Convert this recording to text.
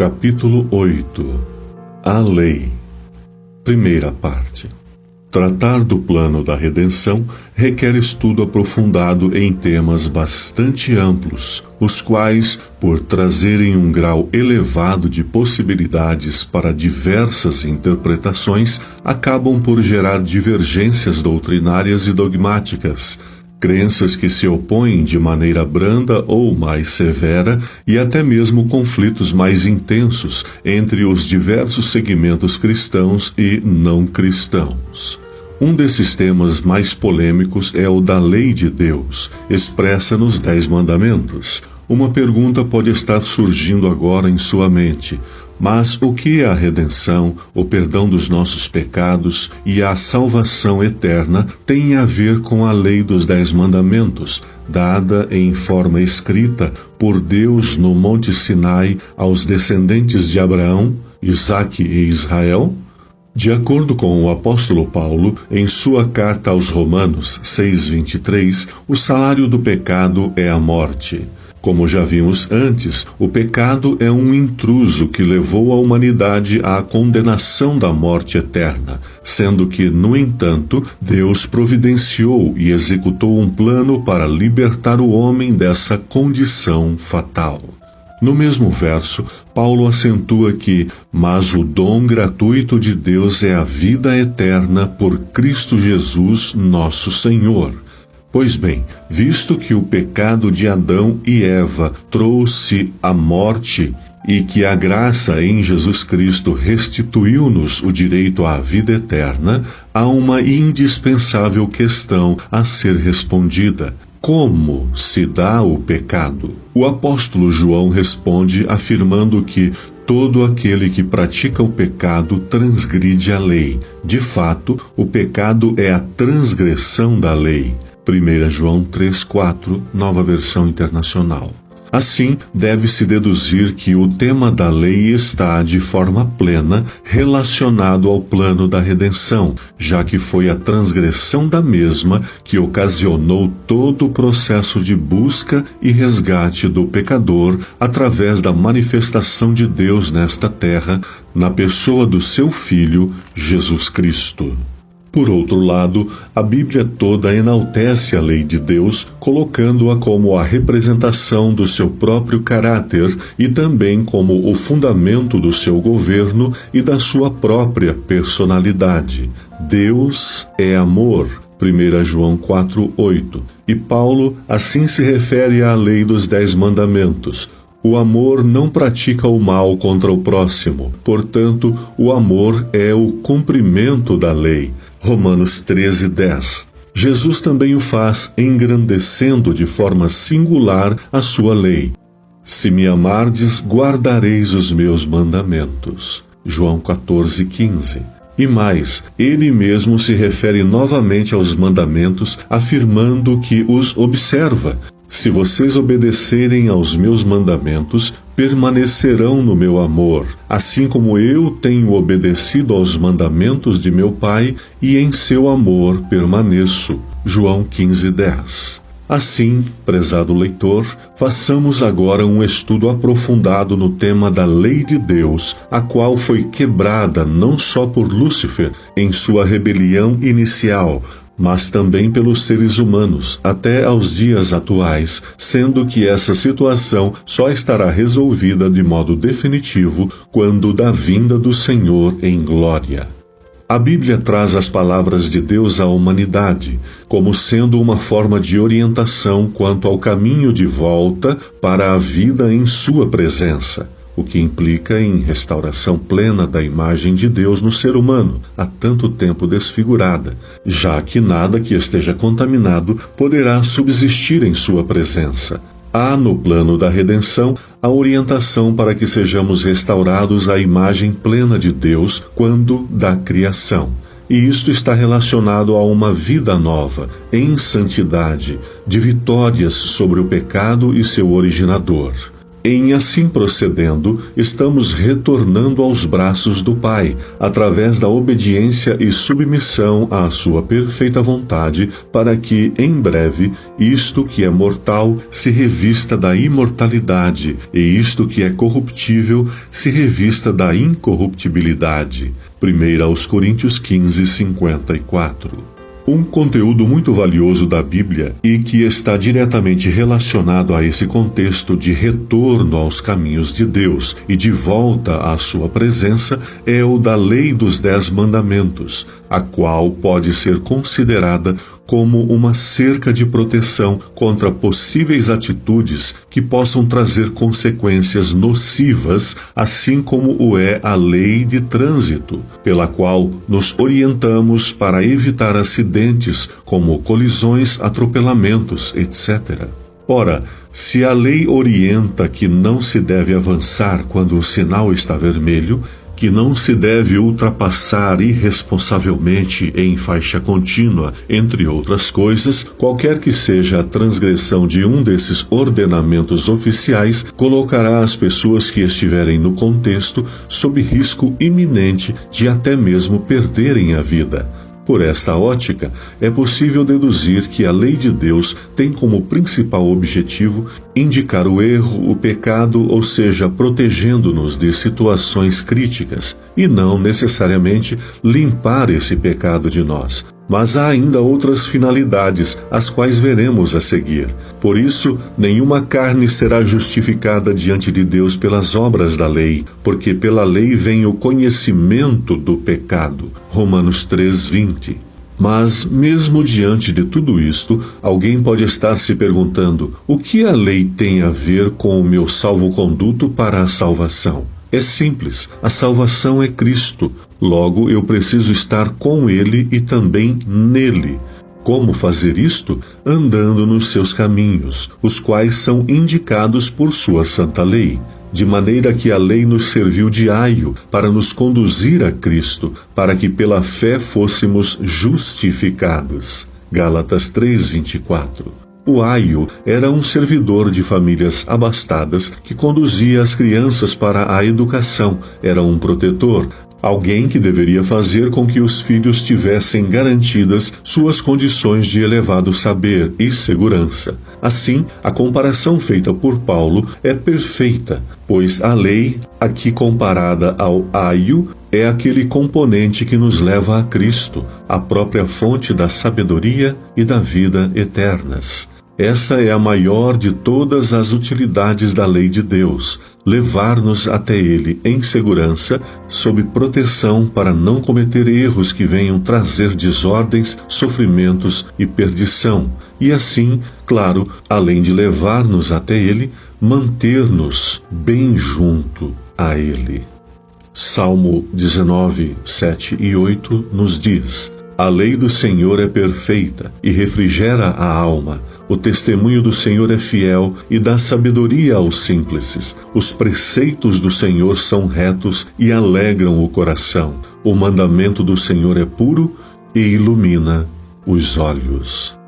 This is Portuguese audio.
Capítulo 8. A Lei. Primeira parte. Tratar do plano da redenção requer estudo aprofundado em temas bastante amplos, os quais, por trazerem um grau elevado de possibilidades para diversas interpretações, acabam por gerar divergências doutrinárias e dogmáticas, crenças que se opõem de maneira branda ou mais severa e até mesmo conflitos mais intensos entre os diversos segmentos cristãos e não cristãos. Um desses temas mais polêmicos é o da lei de Deus, expressa nos 10 mandamentos. Uma pergunta pode estar surgindo agora em sua mente: mas o que é a redenção, o perdão dos nossos pecados e a salvação eterna têm a ver com a lei dos 10 mandamentos, dada em forma escrita por Deus no Monte Sinai aos descendentes de Abraão, Isaque e Israel? De acordo com o apóstolo Paulo, em sua carta aos Romanos 6:23, o salário do pecado é a morte. Como já vimos antes, o pecado é um intruso que levou a humanidade à condenação da morte eterna, sendo que, no entanto, Deus providenciou e executou um plano para libertar o homem dessa condição fatal. No mesmo verso, Paulo acentua que, mas o dom gratuito de Deus é a vida eterna por Cristo Jesus, nosso Senhor. Pois bem, visto que o pecado de Adão e Eva trouxe a morte e que a graça em Jesus Cristo restituiu-nos o direito à vida eterna, há uma indispensável questão a ser respondida: como se dá o pecado? O apóstolo João responde afirmando que todo aquele que pratica o pecado transgride a lei. De fato, o pecado é a transgressão da lei. 1 João 3,4, Nova Versão Internacional. Assim, deve-se deduzir que o tema da lei está, de forma plena, relacionado ao plano da redenção, já que foi a transgressão da mesma que ocasionou todo o processo de busca e resgate do pecador através da manifestação de Deus nesta terra, na pessoa do seu Filho, Jesus Cristo. Por outro lado, a Bíblia toda enaltece a lei de Deus, colocando-a como a representação do seu próprio caráter e também como o fundamento do seu governo e da sua própria personalidade. Deus é amor. 1 João 4:8. E Paulo assim se refere à lei dos 10 mandamentos. O amor não pratica o mal contra o próximo. Portanto, o amor é o cumprimento da lei. Romanos 13:10. Jesus também o faz, engrandecendo de forma singular a sua lei. Se me amardes, guardareis os meus mandamentos. João 14:15. E mais, ele mesmo se refere novamente aos mandamentos, afirmando que os observa. Se vocês obedecerem aos meus mandamentos, permanecerão no meu amor, assim como eu tenho obedecido aos mandamentos de meu Pai e em seu amor permaneço. João 15:10. Assim, prezado leitor, façamos agora um estudo aprofundado no tema da lei de Deus, a qual foi quebrada não só por Lúcifer em sua rebelião inicial, mas também pelos seres humanos, até aos dias atuais, sendo que essa situação só estará resolvida de modo definitivo quando da vinda do Senhor em glória. A Bíblia traz as palavras de Deus à humanidade, como sendo uma forma de orientação quanto ao caminho de volta para a vida em sua presença, o que implica em restauração plena da imagem de Deus no ser humano, há tanto tempo desfigurada, já que nada que esteja contaminado poderá subsistir em sua presença. Há no plano da redenção a orientação para que sejamos restaurados à imagem plena de Deus quando da criação. E isto está relacionado a uma vida nova, em santidade, de vitórias sobre o pecado e seu originador. Em assim procedendo, estamos retornando aos braços do Pai, através da obediência e submissão à sua perfeita vontade, para que, em breve, isto que é mortal se revista da imortalidade, e isto que é corruptível se revista da incorruptibilidade. 1 Coríntios 15, 54. Um conteúdo muito valioso da Bíblia e que está diretamente relacionado a esse contexto de retorno aos caminhos de Deus e de volta à sua presença é o da Lei dos 10 Mandamentos, a qual pode ser considerada como uma cerca de proteção contra possíveis atitudes que possam trazer consequências nocivas, assim como o é a lei de trânsito, pela qual nos orientamos para evitar acidentes como colisões, atropelamentos, etc. Ora, se a lei orienta que não se deve avançar quando o sinal está vermelho, que não se deve ultrapassar irresponsavelmente em faixa contínua, entre outras coisas, qualquer que seja a transgressão de um desses ordenamentos oficiais, colocará as pessoas que estiverem no contexto sob risco iminente de até mesmo perderem a vida. Por esta ótica, é possível deduzir que a lei de Deus tem como principal objetivo indicar o erro, o pecado, ou seja, protegendo-nos de situações críticas, e não necessariamente limpar esse pecado de nós. Mas há ainda outras finalidades, as quais veremos a seguir. Por isso, nenhuma carne será justificada diante de Deus pelas obras da lei, porque pela lei vem o conhecimento do pecado. Romanos 3:20. Mas, mesmo diante de tudo isto, alguém pode estar se perguntando: o que a lei tem a ver com o meu salvo-conduto para a salvação? É simples, a salvação é Cristo. Logo, eu preciso estar com Ele e também nele. Como fazer isto? Andando nos seus caminhos, os quais são indicados por sua santa lei. De maneira que a lei nos serviu de aio para nos conduzir a Cristo, para que pela fé fôssemos justificados. Gálatas 3:24. O aio era um servidor de famílias abastadas que conduzia as crianças para a educação, era um protetor, alguém que deveria fazer com que os filhos tivessem garantidas suas condições de elevado saber e segurança. Assim, a comparação feita por Paulo é perfeita, pois a lei, aqui comparada ao aio, é aquele componente que nos leva a Cristo, a própria fonte da sabedoria e da vida eternas. Essa é a maior de todas as utilidades da lei de Deus, levar-nos até Ele em segurança, sob proteção para não cometer erros que venham trazer desordens, sofrimentos e perdição. E assim, claro, além de levar-nos até Ele, manter-nos bem junto a Ele. Salmo 19, 7 e 8 nos diz: a lei do Senhor é perfeita e refrigera a alma. O testemunho do Senhor é fiel e dá sabedoria aos simples. Os preceitos do Senhor são retos e alegram o coração. O mandamento do Senhor é puro e ilumina os olhos.